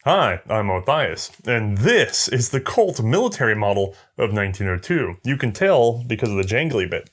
Hi, I'm Othais, and this is the Colt military model of 1902. You can tell because of the jangly bit.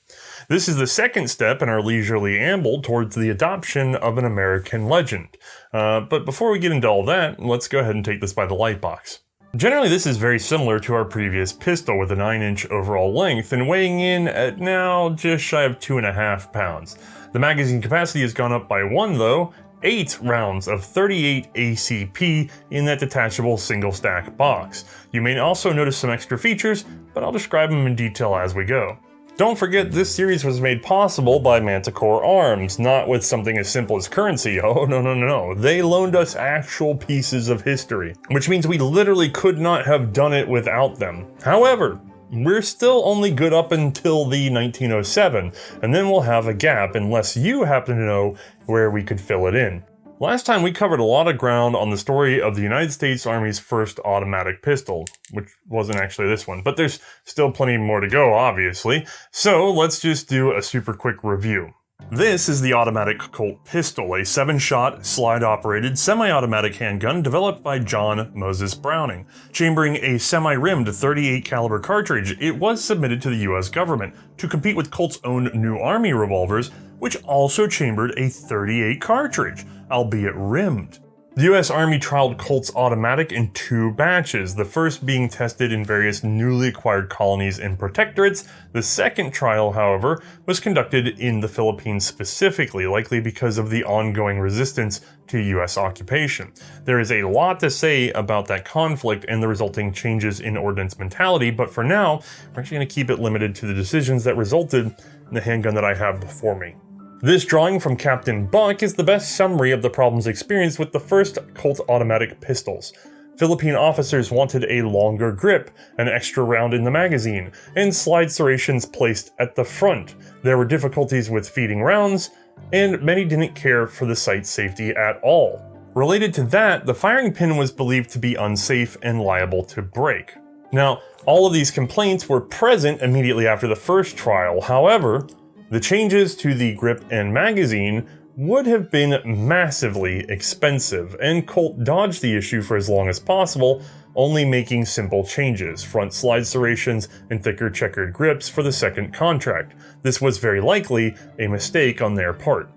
This is the second step in our leisurely amble towards the adoption of an American legend. But before we get into all that, let's go ahead and take this by the light box. Generally, this is very similar to our previous pistol with a 9-inch overall length and weighing in at now just shy of 2.5 pounds. The magazine capacity has gone up by 1 though, 8 rounds of 38 ACP in that detachable single stack box. You may also notice some extra features, but I'll describe them in detail as we go. Don't forget this series was made possible by Manticore Arms, not with something as simple as currency. Oh no. They loaned us actual pieces of history, which means we literally could not have done it without them. However, we're still only good up until the 1907, and then we'll have a gap unless you happen to know where we could fill it in. Last time we covered a lot of ground on the story of the United States Army's first automatic pistol, which wasn't actually this one, but there's still plenty more to go, obviously, so let's just do a super quick review. This is the automatic Colt pistol, a 7-shot, slide-operated, semi-automatic handgun developed by John Moses Browning. Chambering a semi-rimmed 38 caliber cartridge, it was submitted to the US government to compete with Colt's own new Army revolvers, which also chambered a 38 cartridge, albeit rimmed. The US Army trialed Colt's automatic in 2 batches, the first being tested in various newly acquired colonies and protectorates. The second trial, however, was conducted in the Philippines specifically, likely because of the ongoing resistance to US occupation. There is a lot to say about that conflict and the resulting changes in ordnance mentality, but for now, we're actually going to keep it limited to the decisions that resulted in the handgun that I have before me. This drawing from Captain Buck is the best summary of the problems experienced with the first Colt automatic pistols. Philippine officers wanted a longer grip, an extra round in the magazine, and slide serrations placed at the front. There were difficulties with feeding rounds, and many didn't care for the sight safety at all. Related to that, the firing pin was believed to be unsafe and liable to break. Now, all of these complaints were present immediately after the first trial. However, the changes to the grip and magazine would have been massively expensive, and Colt dodged the issue for as long as possible, only making simple changes, front slide serrations and thicker checkered grips for the second contract. This was very likely a mistake on their part.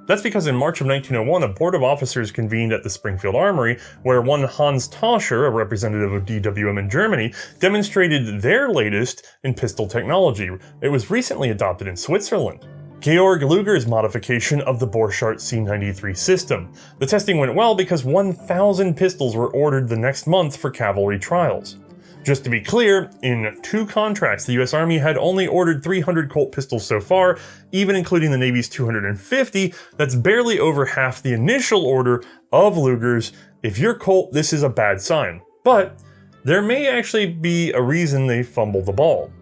That's because in March of 1901, a board of officers convened at the Springfield Armory, where one Hans Tauscher, a representative of DWM in Germany, demonstrated their latest in pistol technology. It was recently adopted in Switzerland. Georg Luger's modification of the Borchardt C93 system. The testing went well because 1,000 pistols were ordered the next month for cavalry trials. Just to be clear, in 2 contracts, the US Army had only ordered 300 Colt pistols so far, even including the Navy's 250. That's barely over half the initial order of Lugers. If you're Colt, this is a bad sign. But there may actually be a reason they fumbled the ball.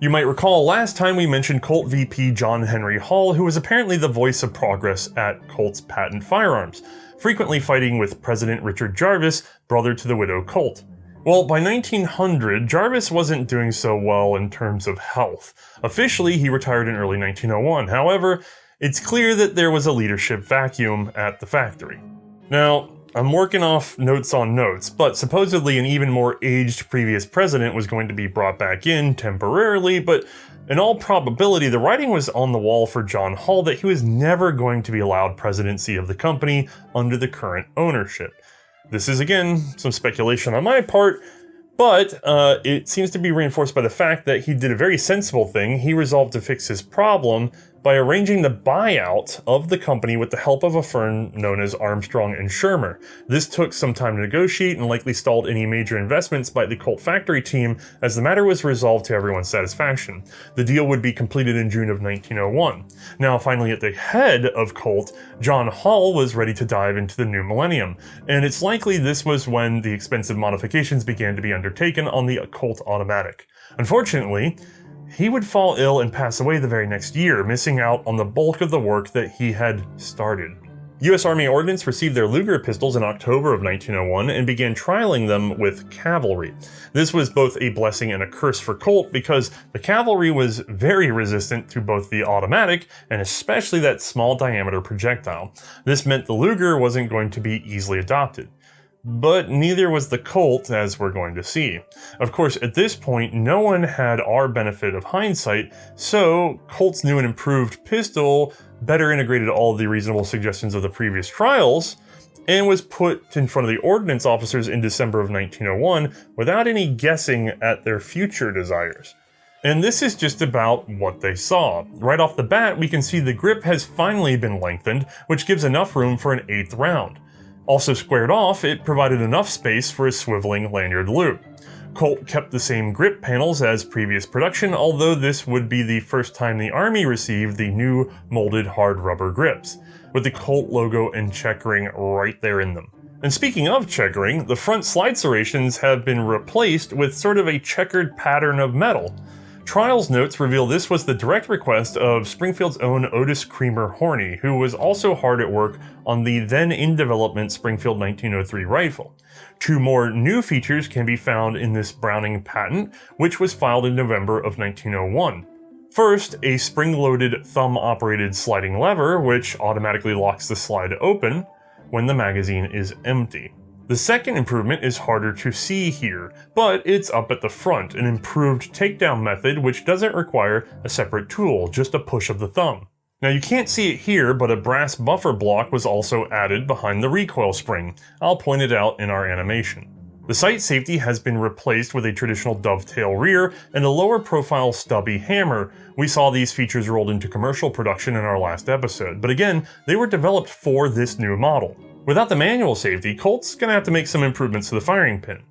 You might recall last time we mentioned Colt VP John Henry Hall, who was apparently the voice of progress at Colt's patent firearms, frequently fighting with President Richard Jarvis, brother to the widow Colt. Well, by 1900, Jarvis wasn't doing so well in terms of health. Officially, he retired in early 1901. However, it's clear that there was a leadership vacuum at the factory. Now, I'm working off notes on notes, but supposedly an even more aged previous president was going to be brought back in temporarily, but in all probability, the writing was on the wall for John Hall that he was never going to be allowed presidency of the company under the current ownership. This is, again, some speculation on my part, but it seems to be reinforced by the fact that he did a very sensible thing. He resolved to fix his problem by arranging the buyout of the company with the help of a firm known as Armstrong and Schirmer. This took some time to negotiate and likely stalled any major investments by the Colt factory team as the matter was resolved to everyone's satisfaction. The deal would be completed in June of 1901. Now, finally at the head of Colt, John Hall was ready to dive into the new millennium, and it's likely this was when the expensive modifications began to be undertaken on the Colt automatic. Unfortunately, he would fall ill and pass away the very next year, missing out on the bulk of the work that he had started. U.S. Army Ordnance received their Luger pistols in October of 1901 and began trialing them with cavalry. This was both a blessing and a curse for Colt because the cavalry was very resistant to both the automatic and especially that small diameter projectile. This meant the Luger wasn't going to be easily adopted. But neither was the Colt, as we're going to see. Of course, at this point, no one had our benefit of hindsight, so Colt's new and improved pistol better integrated all of the reasonable suggestions of the previous trials, and was put in front of the ordnance officers in December of 1901 without any guessing at their future desires. And this is just about what they saw. Right off the bat, we can see the grip has finally been lengthened, which gives enough room for an 8th round. Also squared off, it provided enough space for a swiveling lanyard loop. Colt kept the same grip panels as previous production, although this would be the first time the Army received the new molded hard rubber grips, with the Colt logo and checkering right there in them. And speaking of checkering, the front slide serrations have been replaced with sort of a checkered pattern of metal. Trials notes reveal this was the direct request of Springfield's own Otis Creamer Horney, who was also hard at work on the then in development Springfield 1903 rifle. 2 more new features can be found in this Browning patent, which was filed in November of 1901. First, a spring-loaded thumb-operated sliding lever, which automatically locks the slide open when the magazine is empty. The second improvement is harder to see here, but it's up at the front, an improved takedown method which doesn't require a separate tool, just a push of the thumb. Now you can't see it here, but a brass buffer block was also added behind the recoil spring. I'll point it out in our animation. The sight safety has been replaced with a traditional dovetail rear and a lower profile stubby hammer. We saw these features rolled into commercial production in our last episode, but again, they were developed for this new model. Without the manual safety, Colt's gonna have to make some improvements to the firing pin.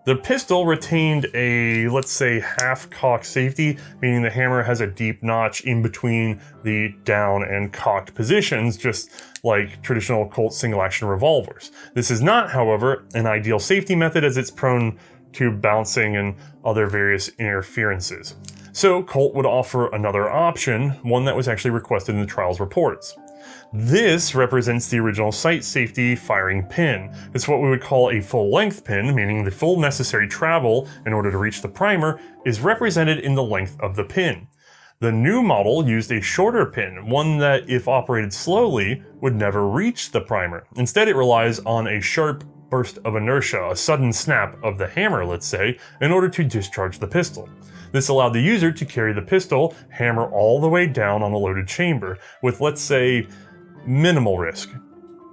The pistol retained a, let's say, half-cock safety, meaning the hammer has a deep notch in between the down and cocked positions, just like traditional Colt single-action revolvers. This is not, however, an ideal safety method as it's prone to bouncing and other various interferences. So Colt would offer another option, one that was actually requested in the trials reports. This represents the original sight safety firing pin. It's what we would call a full-length pin, meaning the full necessary travel in order to reach the primer is represented in the length of the pin. The new model used a shorter pin, one that, if operated slowly, would never reach the primer. Instead, it relies on a sharp burst of inertia, a sudden snap of the hammer, let's say, in order to discharge the pistol. This allowed the user to carry the pistol hammer all the way down on a loaded chamber, with, let's say, minimal risk.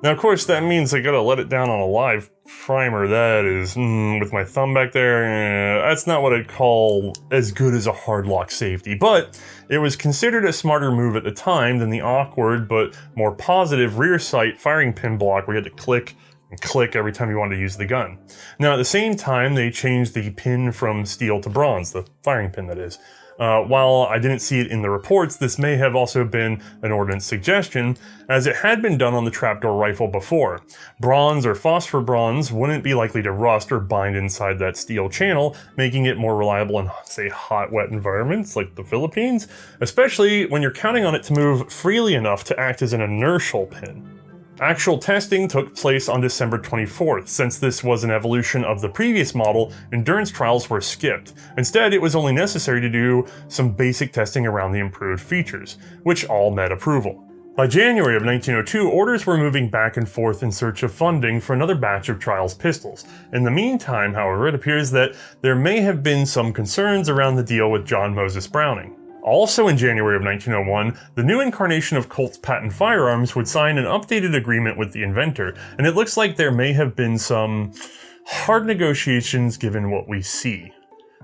Now, of course, that means I gotta let it down on a live primer. That is, with my thumb back there, that's not what I'd call as good as a hard lock safety, but it was considered a smarter move at the time than the awkward but more positive rear sight firing pin block where you had to click and click every time you wanted to use the gun. Now, at the same time, they changed the pin from steel to bronze, the firing pin that is. While I didn't see it in the reports, this may have also been an ordnance suggestion, as it had been done on the trapdoor rifle before. Bronze or phosphor bronze wouldn't be likely to rust or bind inside that steel channel, making it more reliable in, say, hot, wet environments like the Philippines, especially when you're counting on it to move freely enough to act as an inertial pin. Actual testing took place on December 24th. Since this was an evolution of the previous model, endurance trials were skipped. Instead, it was only necessary to do some basic testing around the improved features, which all met approval. By January of 1902, orders were moving back and forth in search of funding for another batch of trials pistols. In the meantime, however, it appears that there may have been some concerns around the deal with John Moses Browning. Also in January of 1901, the new incarnation of Colt's patent firearms would sign an updated agreement with the inventor, and it looks like there may have been some hard negotiations given what we see.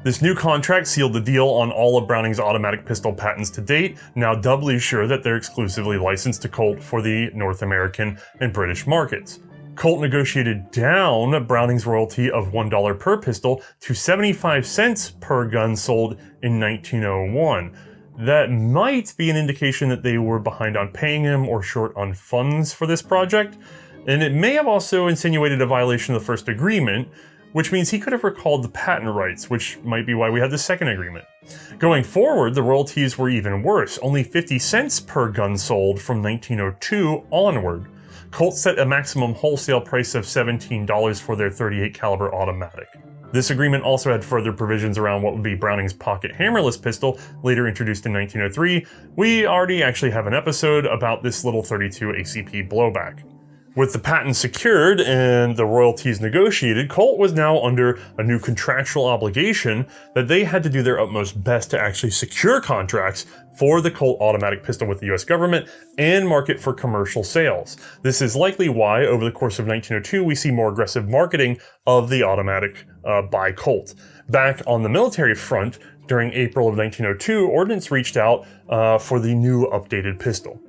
This new contract sealed the deal on all of Browning's automatic pistol patents to date, now doubly sure that they're exclusively licensed to Colt for the North American and British markets. Colt negotiated down Browning's royalty of $1 per pistol to 75 cents per gun sold in 1901. That might be an indication that they were behind on paying him or short on funds for this project, and it may have also insinuated a violation of the first agreement, which means he could have recalled the patent rights, which might be why we had the second agreement. Going forward, the royalties were even worse, only 50 cents per gun sold from 1902 onward. Colt set a maximum wholesale price of $17 for their .38 caliber automatic. This agreement also had further provisions around what would be Browning's pocket hammerless pistol, later introduced in 1903. We already actually have an episode about this little .32 ACP blowback. With the patent secured and the royalties negotiated, Colt was now under a new contractual obligation that they had to do their utmost best to actually secure contracts for the Colt automatic pistol with the US government and market for commercial sales. This is likely why, over the course of 1902, we see more aggressive marketing of the automatic by Colt. Back on the military front, during April of 1902, Ordnance reached out for the new updated pistol.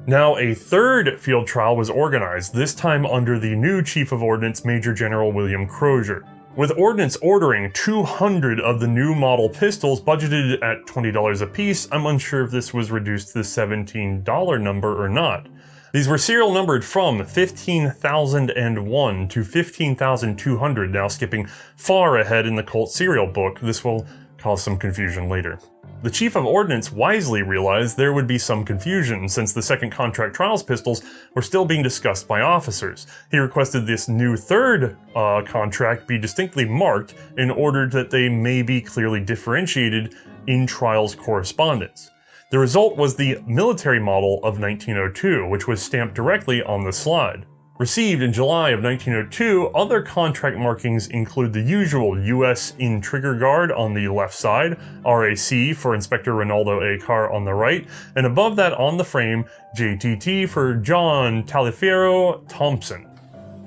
Now, a third field trial was organized, this time under the new Chief of Ordnance, Major General William Crozier. With Ordnance ordering 200 of the new model pistols budgeted at $20 apiece, I'm unsure if this was reduced to the $17 number or not. These were serial numbered from 15,001 to 15,200, now skipping far ahead in the Colt serial book. This will cause some confusion later. The Chief of Ordnance wisely realized there would be some confusion since the second contract trials pistols were still being discussed by officers. He requested this new third contract be distinctly marked in order that they may be clearly differentiated in trials correspondence. The result was the military model of 1902, which was stamped directly on the slide. Received in July of 1902, other contract markings include the usual US in trigger guard on the left side, RAC for Inspector Ronaldo A. Carr on the right, and above that on the frame, JTT for John Taliaferro Thompson.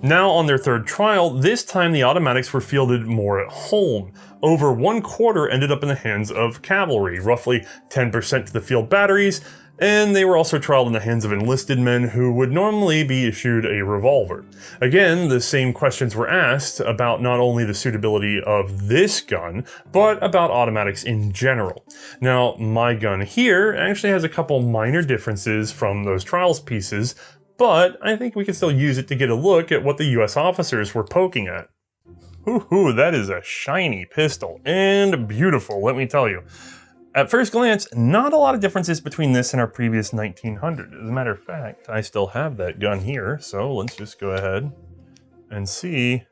Now on their third trial, this time the automatics were fielded more at home. Over 1/4 ended up in the hands of cavalry, roughly 10% to the field batteries, and they were also trialed in the hands of enlisted men who would normally be issued a revolver. Again, the same questions were asked about not only the suitability of this gun, but about automatics in general. Now, my gun here actually has a couple minor differences from those trials pieces, but I think we can still use it to get a look at what the US officers were poking at. Ooh, that is a shiny pistol, and beautiful, let me tell you. At first glance, not a lot of differences between this and our previous 1900. As a matter of fact, I still have that gun here, so let's just go ahead and see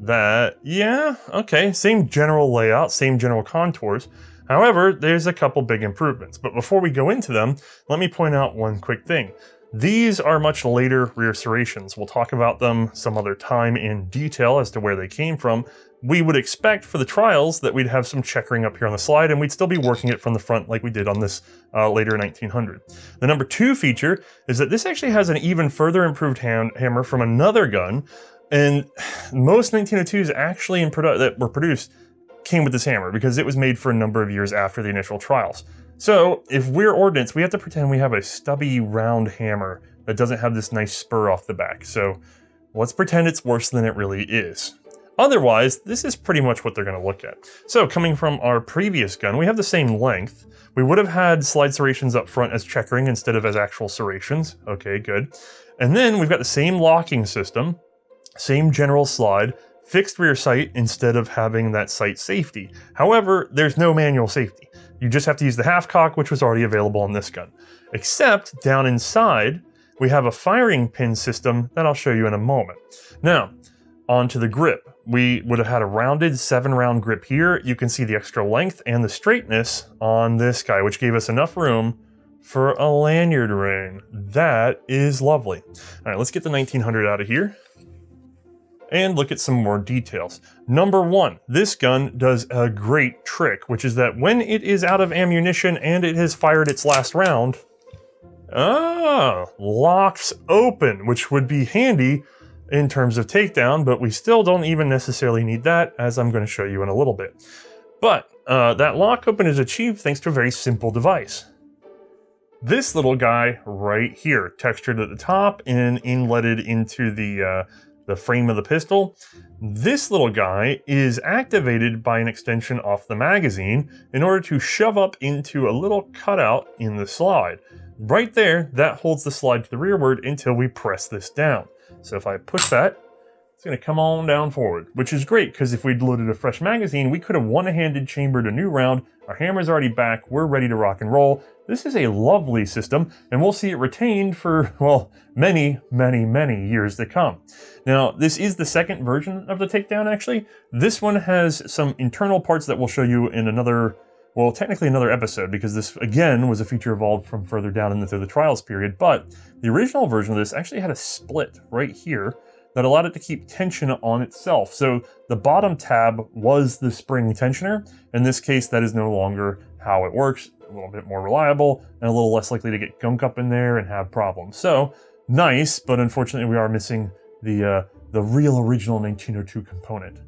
that, yeah, okay, same general layout, same general contours. However, there's a couple big improvements. But before we go into them, let me point out one quick thing. These are much later rear serrations. We'll talk about them some other time in detail as to where they came from. We would expect for the trials that we'd have some checkering up here on the slide and we'd still be working it from the front like we did on this later 1900. The number 2 feature is that this actually has an even further improved hammer from another gun, and most 1902s actually that were produced came with this hammer because it was made for a number of years after the initial trials. So if we're Ordnance, we have to pretend we have a stubby round hammer that doesn't have this nice spur off the back. So let's pretend it's worse than it really is. Otherwise, this is pretty much what they're going to look at. So coming from our previous gun, we have the same length. We would have had slide serrations up front as checkering instead of as actual serrations. Okay, good. And then we've got the same locking system, same general slide, fixed rear sight instead of having that sight safety. However, there's no manual safety. You just have to use the half cock, which was already available on this gun. Except down inside, we have a firing pin system that I'll show you in a moment. Now, onto the grip. We would have had a rounded 7-round grip here. You can see the extra length and the straightness on this guy, which gave us enough room for a lanyard ring. That is lovely. All right, let's get the 1900 out of here and look at some more details. Number 1, this gun does a great trick, which is that when it is out of ammunition and it has fired its last round, locks open, which would be handy in terms of takedown, but we still don't even necessarily need that, as I'm going to show you in a little bit. But that lock open is achieved thanks to a very simple device. This little guy right here, textured at the top and inletted into the frame of the pistol. This little guy is activated by an extension off the magazine in order to shove up into a little cutout in the slide. Right there, that holds the slide to the rearward until we press this down. So if I push that, it's going to come on down forward, which is great because if we'd loaded a fresh magazine, we could have one-handed chambered a new round. Our hammer's already back. We're ready to rock and roll. This is a lovely system, and we'll see it retained for, well, many, many, many years to come. Now, this is the second version of the takedown, actually. This one has some internal parts that we'll show you in another well, technically another episode, because this, again, was a feature evolved from further down into the trials period, but the original version of this actually had a split right here that allowed it to keep tension on itself. So the bottom tab was the spring tensioner. In this case, that is no longer how it works. A little bit more reliable and a little less likely to get gunk up in there and have problems. So nice, but unfortunately we are missing the real original 1902 component.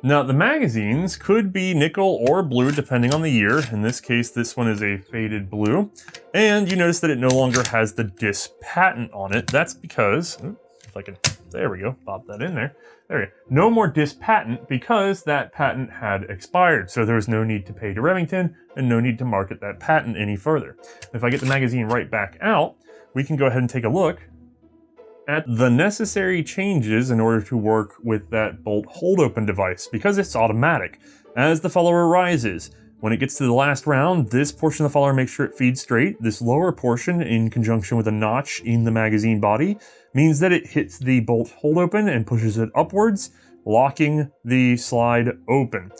Now the magazines could be nickel or blue depending on the year. In this case, this one is a faded blue. And you notice that it no longer has the DIS patent on it. That's because, if I can, there we go, pop that in there. There we go. No more DIS patent because that patent had expired. So there was no need to pay to Remington and no need to market that patent any further. If I get the magazine right back out, we can go ahead and take a look at the necessary changes in order to work with that bolt hold open device because it's automatic. As the follower rises, when it gets to the last round, this portion of the follower makes sure it feeds straight. This lower portion, in conjunction with a notch in the magazine body, means that it hits the bolt hold open and pushes it upwards, locking the slide open.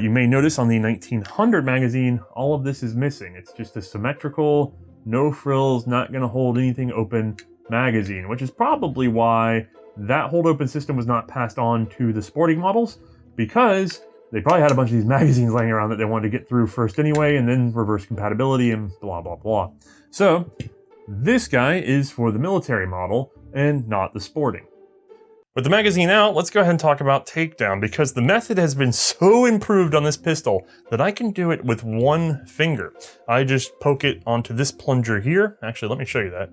You may notice on the 1900 magazine, all of this is missing. It's just a symmetrical, no frills, not going to hold anything open magazine, which is probably why that hold open system was not passed on to the sporting models, because they probably had a bunch of these magazines laying around that they wanted to get through first anyway, and then reverse compatibility and blah, blah, blah. So this guy is for the military model and not the sporting. With the magazine out, let's go ahead and talk about takedown, because the method has been so improved on this pistol that I can do it with one finger. I just poke it onto this plunger here. Actually, let me show you that.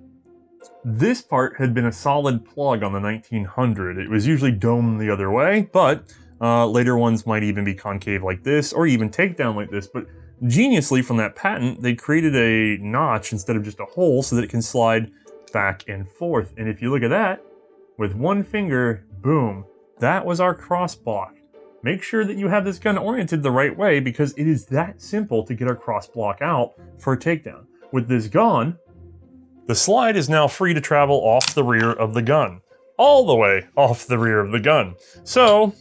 This part had been a solid plug on the 1900. It was usually domed the other way, but later ones might even be concave like this, or even takedown like this. But geniusly from that patent, they created a notch instead of just a hole so that it can slide back and forth. And if you look at that, with one finger, boom, that was our cross block. Make sure that you have this gun oriented the right way because it is that simple to get our cross block out for a takedown. With this gone, the slide is now free to travel off the rear of the gun, all the way off the rear of the gun. So,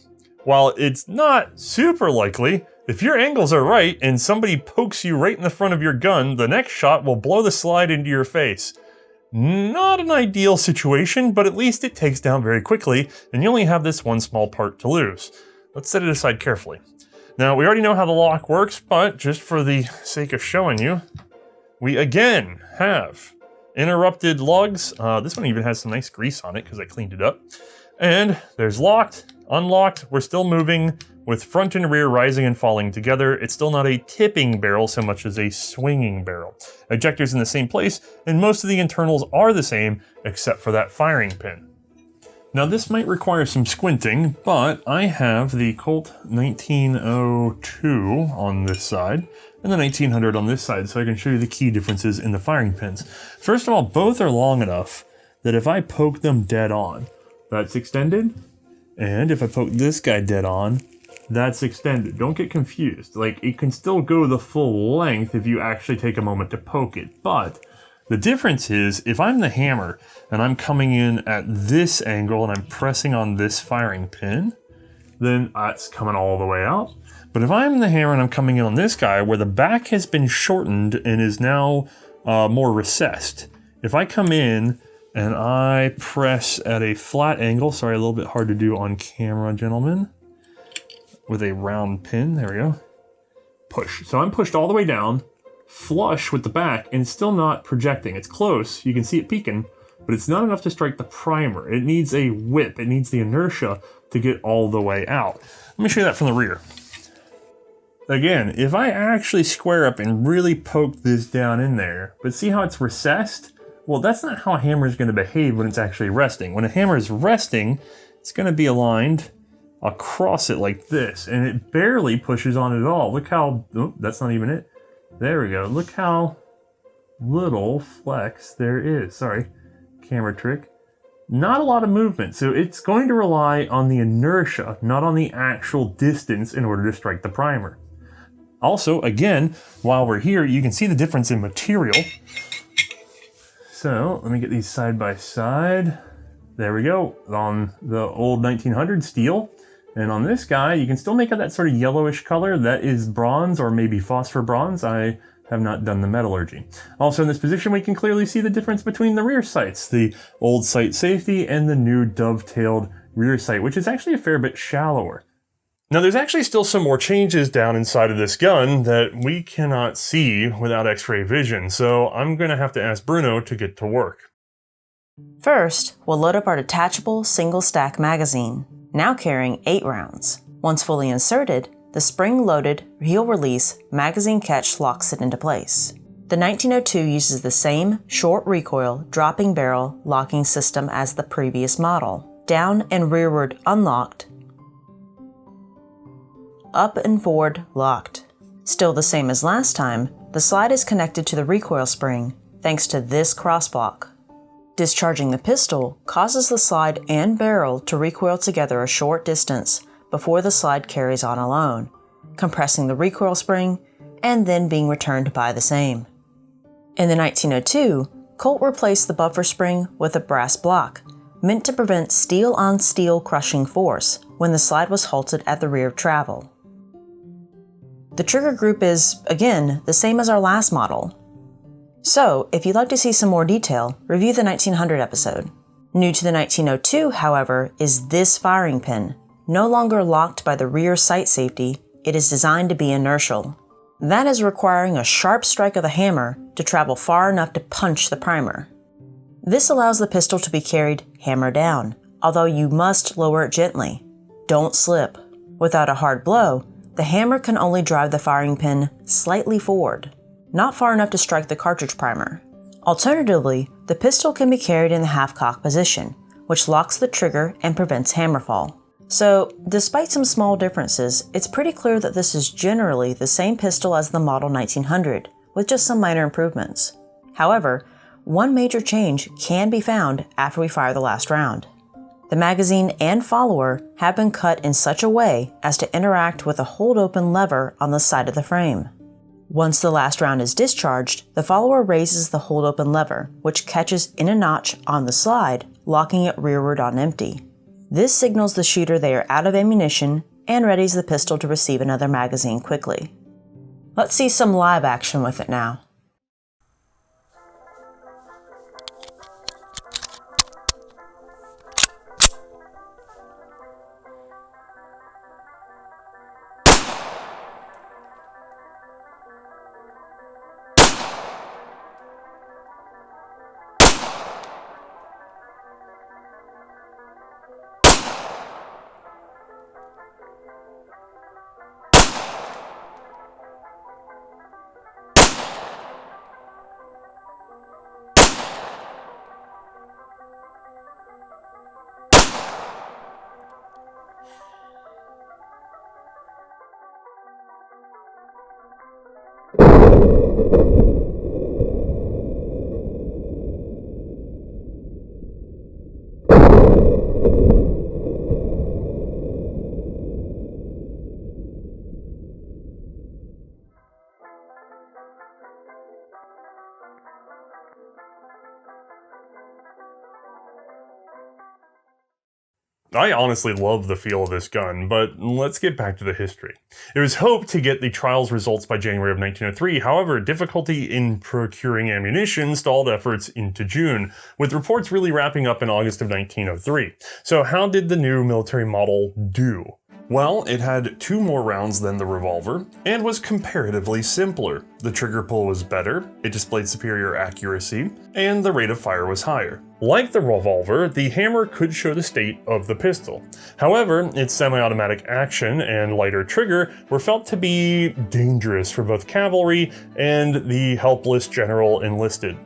while it's not super likely, if your angles are right and somebody pokes you right in the front of your gun, the next shot will blow the slide into your face. Not an ideal situation, but at least it takes down very quickly, and you only have this one small part to lose. Let's set it aside carefully. Now, we already know how the lock works, but just for the sake of showing you, we again have interrupted lugs. This one even has some nice grease on it because I cleaned it up. And there's locked, unlocked, we're still moving with front and rear rising and falling together. It's still not a tipping barrel so much as a swinging barrel. Ejector's in the same place, and most of the internals are the same except for that firing pin. Now this might require some squinting, but I have the Colt 1902 on this side and the 1900 on this side, so I can show you the key differences in the firing pins. First of all, both are long enough that if I poke them dead on, that's extended, and if I poke this guy dead on, that's extended. Don't get confused. Like, it can still go the full length if you actually take a moment to poke it, but the difference is, if I'm the hammer and I'm coming in at this angle and I'm pressing on this firing pin, then it's coming all the way out. But if I'm the hammer and I'm coming in on this guy where the back has been shortened and is now more recessed, if I come in and I press at a flat angle, sorry, a little bit hard to do on camera, gentlemen, with a round pin, there we go, push. So I'm pushed all the way down, flush with the back, and it's still not projecting. It's close, you can see it peaking, but it's not enough to strike the primer. It needs a whip, it needs the inertia to get all the way out. Let me show you that from the rear. Again, if I actually square up and really poke this down in there, but see how it's recessed? Well, that's not how a hammer is going to behave when it's actually resting. When a hammer is resting, it's going to be aligned across it like this, and it barely pushes on it at all. Look how, oh, that's not even it. There we go. Look how little flex there is. Sorry, camera trick. Not a lot of movement, so it's going to rely on the inertia, not on the actual distance in order to strike the primer. Also, again, while we're here, you can see the difference in material. So let me get these side by side. There we go. On the old 1900 steel, And on this guy, you can still make out that sort of yellowish color. That is bronze or maybe phosphor bronze. I have not done the metallurgy. Also in this position, we can clearly see the difference between the rear sights, the old sight safety and the new dovetailed rear sight, which is actually a fair bit shallower. Now there's actually still some more changes down inside of this gun that we cannot see without X-ray vision, so I'm going to have to ask Bruno to get to work. First, we'll load up our detachable single-stack magazine, now carrying 8 rounds. Once fully inserted, the spring-loaded, heel-release magazine catch locks it into place. The 1902 uses the same short recoil, dropping barrel locking system as the previous model. Down and rearward unlocked, up and forward locked. Still the same as last time, the slide is connected to the recoil spring thanks to this crossblock. Discharging the pistol causes the slide and barrel to recoil together a short distance before the slide carries on alone, compressing the recoil spring and then being returned by the same. In the 1902, Colt replaced the buffer spring with a brass block, meant to prevent steel-on-steel crushing force when the slide was halted at the rear of travel. The trigger group is, again, the same as our last model. So, if you'd like to see some more detail, review the 1900 episode. New to the 1902, however, is this firing pin. No longer locked by the rear sight safety, it is designed to be inertial. That is requiring a sharp strike of the hammer to travel far enough to punch the primer. This allows the pistol to be carried hammer down, although you must lower it gently. Don't slip. Without a hard blow, the hammer can only drive the firing pin slightly forward, not far enough to strike the cartridge primer. Alternatively, the pistol can be carried in the half-cock position, which locks the trigger and prevents hammerfall. So, despite some small differences, it's pretty clear that this is generally the same pistol as the model 1900, with just some minor improvements. However, one major change can be found after we fire the last round. The magazine and follower have been cut in such a way as to interact with a hold-open lever on the side of the frame. Once the last round is discharged, the follower raises the hold-open lever, which catches in a notch on the slide, locking it rearward on empty. This signals the shooter they are out of ammunition and readies the pistol to receive another magazine quickly. Let's see some live action with it now. I honestly love the feel of this gun, but let's get back to the history. It was hoped to get the trials results by January of 1903, however, difficulty in procuring ammunition stalled efforts into June, with reports really wrapping up in August of 1903. So how did the new military model do? Well, it had 2 more rounds than the revolver, and was comparatively simpler. The trigger pull was better, it displayed superior accuracy, and the rate of fire was higher. Like the revolver, the hammer could show the state of the pistol. However, its semi-automatic action and lighter trigger were felt to be dangerous for both cavalry and the helpless general enlisted.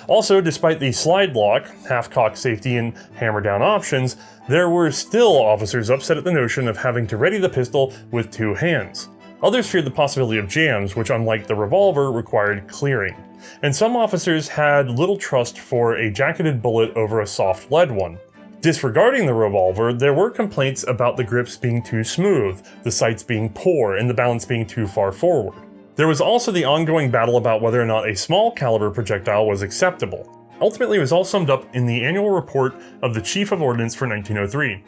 Also, despite the slide lock, half-cock safety, and hammer-down options, there were still officers upset at the notion of having to ready the pistol with 2 hands. Others feared the possibility of jams, which unlike the revolver required clearing. And some officers had little trust for a jacketed bullet over a soft lead one. Disregarding the revolver, there were complaints about the grips being too smooth, the sights being poor, and the balance being too far forward. There was also the ongoing battle about whether or not a small caliber projectile was acceptable. Ultimately, it was all summed up in the annual report of the Chief of Ordnance for 1903.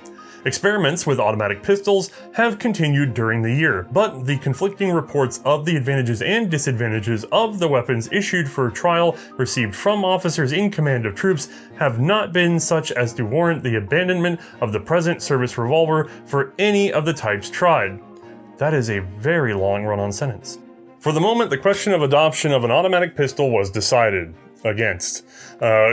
Experiments with automatic pistols have continued during the year, but the conflicting reports of the advantages and disadvantages of the weapons issued for trial received from officers in command of troops have not been such as to warrant the abandonment of the present service revolver for any of the types tried. That is a very long run-on sentence. For the moment, the question of adoption of an automatic pistol was decided against.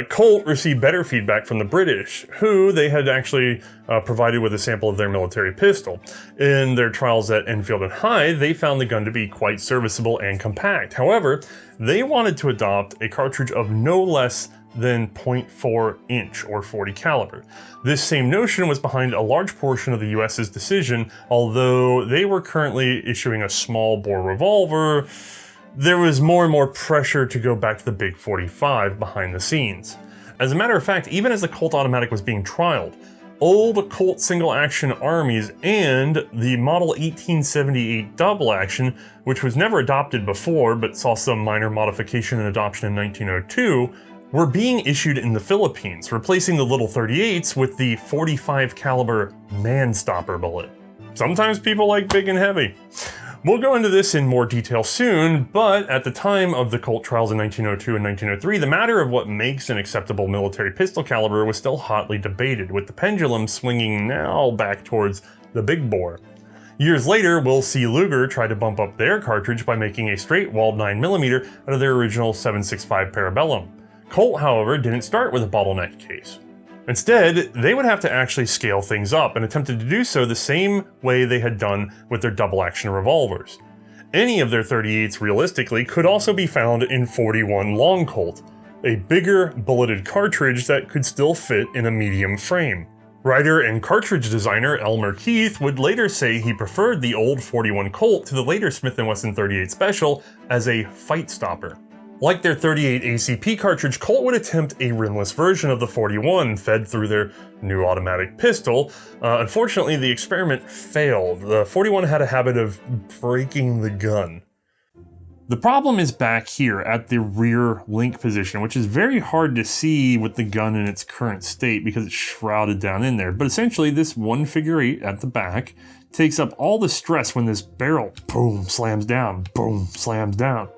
Colt received better feedback from the British, who they had actually provided with a sample of their military pistol. In their trials at Enfield and Hythe, they found the gun to be quite serviceable and compact. However, they wanted to adopt a cartridge of no less than .4 inch or 40 caliber. This same notion was behind a large portion of the US's decision. Although they were currently issuing a small bore revolver, there was more and more pressure to go back to the big 45 behind the scenes. As a matter of fact, even as the Colt automatic was being trialed, old Colt single action armies and the model 1878 double action, which was never adopted before but saw some minor modification and adoption in 1902, were being issued in the Philippines, replacing the little 38s with the 45 caliber man-stopper bullet. Sometimes people like big and heavy. We'll go into this in more detail soon, but at the time of the Colt trials in 1902 and 1903, the matter of what makes an acceptable military pistol caliber was still hotly debated, with the pendulum swinging now back towards the big bore. Years later, we'll see Luger try to bump up their cartridge by making a straight-walled 9mm out of their original 7.65 Parabellum. Colt, however, didn't start with a bottleneck case. Instead, they would have to actually scale things up and attempted to do so the same way they had done with their double-action revolvers. Any of their 38s realistically could also be found in 41 Long Colt, a bigger bulleted cartridge that could still fit in a medium frame. Writer and cartridge designer Elmer Keith would later say he preferred the old 41 Colt to the later Smith & Wesson 38 Special as a fight stopper. Like their 38 ACP cartridge, Colt would attempt a rimless version of the 41 fed through their new automatic pistol. Unfortunately, the experiment failed. The 41 had a habit of breaking the gun. The problem is back here at the rear link position, which is very hard to see with the gun in its current state because it's shrouded down in there. But essentially, this one figure 8 at the back takes up all the stress when this barrel boom slams down, boom slams down.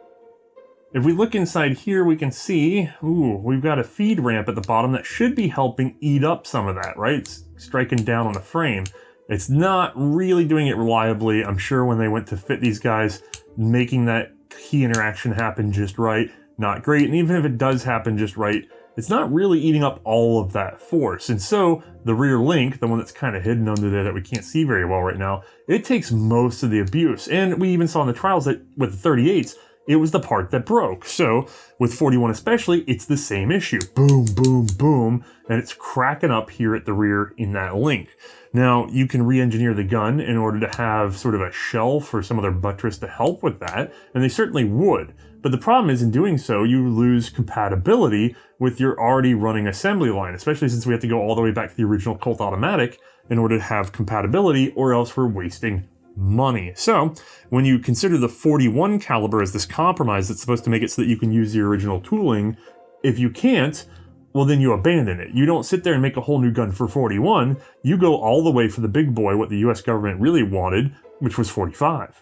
If we look inside here, we can see, we've got a feed ramp at the bottom that should be helping eat up some of that, right? It's striking down on the frame. It's not really doing it reliably. I'm sure when they went to fit these guys, making that key interaction happen just right, not great. And even if it does happen just right, it's not really eating up all of that force. And so the rear link, the one that's kind of hidden under there that we can't see very well right now, it takes most of the abuse. And we even saw in the trials that with the 38s, it was the part that broke. So with 41 especially, it's the same issue. Boom, boom, boom, and it's cracking up here at the rear in that link. Now, you can re-engineer the gun in order to have sort of a shell for some other buttress to help with that, and they certainly would. But the problem is in doing so, you lose compatibility with your already running assembly line, especially since we have to go all the way back to the original Colt automatic in order to have compatibility, or else we're wasting money. So when you consider the 41 caliber as this compromise that's supposed to make it so that you can use the original tooling, if you can't, well then you abandon it. You don't sit there and make a whole new gun for 41, you go all the way for the big boy, what the US government really wanted, which was 45.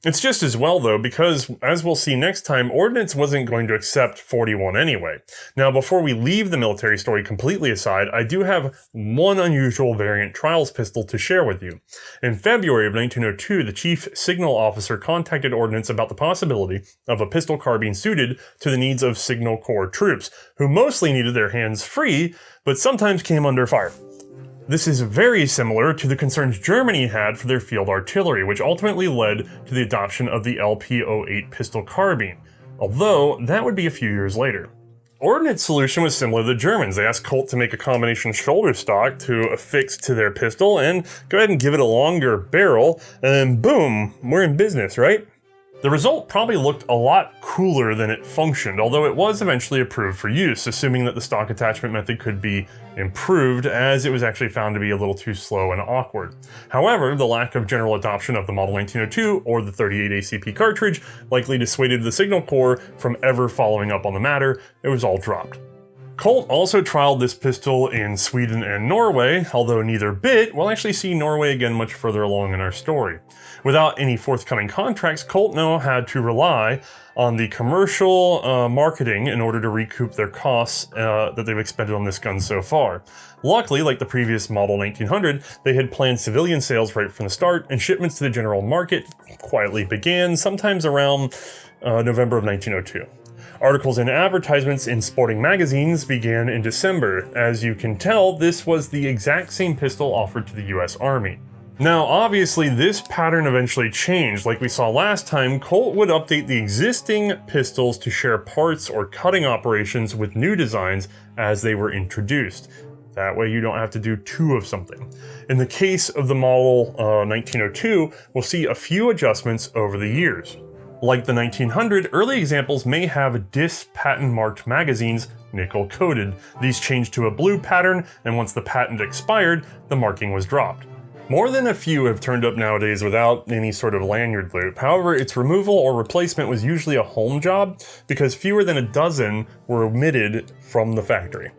It's just as well though, because as we'll see next time, Ordnance wasn't going to accept 41 anyway. Now before we leave the military story completely aside, I do have one unusual variant trials pistol to share with you. In February of 1902, the chief signal officer contacted Ordnance about the possibility of a pistol carbine suited to the needs of Signal Corps troops, who mostly needed their hands free, but sometimes came under fire. This is very similar to the concerns Germany had for their field artillery, which ultimately led to the adoption of the LP08 pistol carbine, although that would be a few years later. Ordnance solution was similar to the Germans. They asked Colt to make a combination shoulder stock to affix to their pistol and go ahead and give it a longer barrel, and boom, we're in business, right? The result probably looked a lot cooler than it functioned, although it was eventually approved for use, assuming that the stock attachment method could be improved, as it was actually found to be a little too slow and awkward. However, the lack of general adoption of the Model 1902 or the 38 ACP cartridge likely dissuaded the Signal Corps from ever following up on the matter. It was all dropped. Colt also trialed this pistol in Sweden and Norway, although neither bit. We'll actually see Norway again much further along in our story. Without any forthcoming contracts, Colt now had to rely on the commercial marketing in order to recoup their costs that they've expended on this gun so far. Luckily, like the previous Model 1900, they had planned civilian sales right from the start, and shipments to the general market quietly began sometimes around November of 1902. Articles and advertisements in sporting magazines began in December. As you can tell, this was the exact same pistol offered to the US Army. Now, obviously, this pattern eventually changed. Like we saw last time, Colt would update the existing pistols to share parts or cutting operations with new designs as they were introduced. That way you don't have to do two of something. In the case of the model 1902, we'll see a few adjustments over the years. Like the 1900, early examples may have DIS patent marked magazines nickel coated. These changed to a blue pattern, and once the patent expired, the marking was dropped. More than a few have turned up nowadays without any sort of lanyard loop. However, its removal or replacement was usually a home job because fewer than a dozen were omitted from the factory.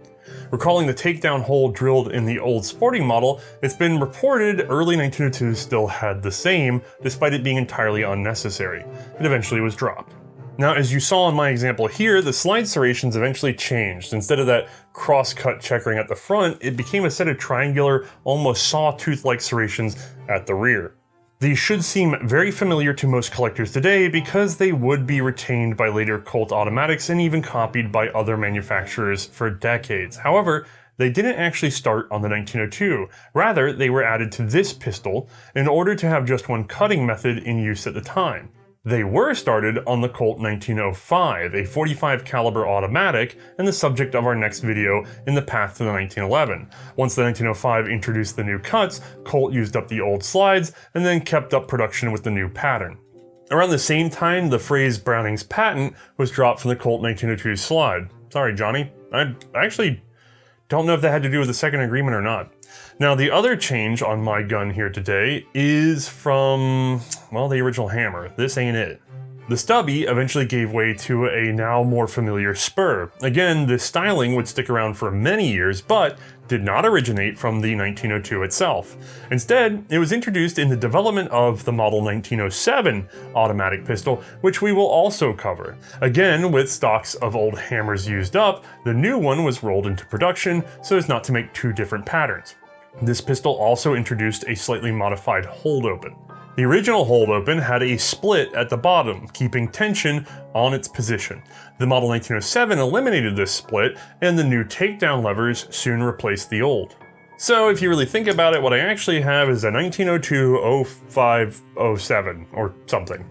Recalling the takedown hole drilled in the old sporting model, it's been reported early 1902 still had the same, despite it being entirely unnecessary. It eventually was dropped. Now, as you saw in my example here, the slide serrations eventually changed. Instead of that cross-cut checkering at the front, it became a set of triangular, almost sawtooth-like serrations at the rear. These should seem very familiar to most collectors today because they would be retained by later Colt automatics and even copied by other manufacturers for decades. However, they didn't actually start on the 1902. Rather, they were added to this pistol in order to have just one cutting method in use at the time. They were started on the Colt 1905, a .45 caliber automatic, and the subject of our next video in the path to the 1911. Once the 1905 introduced the new cuts, Colt used up the old slides and then kept up production with the new pattern. Around the same time, the phrase Browning's patent was dropped from the Colt 1902 slide. Sorry, Johnny. I actually don't know if that had to do with the second agreement or not. Now, the other change on my gun here today is from, well, the original hammer. This ain't it. The stubby eventually gave way to a now more familiar spur. Again, this styling would stick around for many years, but did not originate from the 1902 itself. Instead, it was introduced in the development of the model 1907 automatic pistol, which we will also cover. Again, with stocks of old hammers used up, the new one was rolled into production so as not to make two different patterns. This pistol also introduced a slightly modified hold open. The original hold open had a split at the bottom, keeping tension on its position. The model 1907 eliminated this split, and the new takedown levers soon replaced the old. So if you really think about it, what I actually have is a 1902, 05, 07, or something.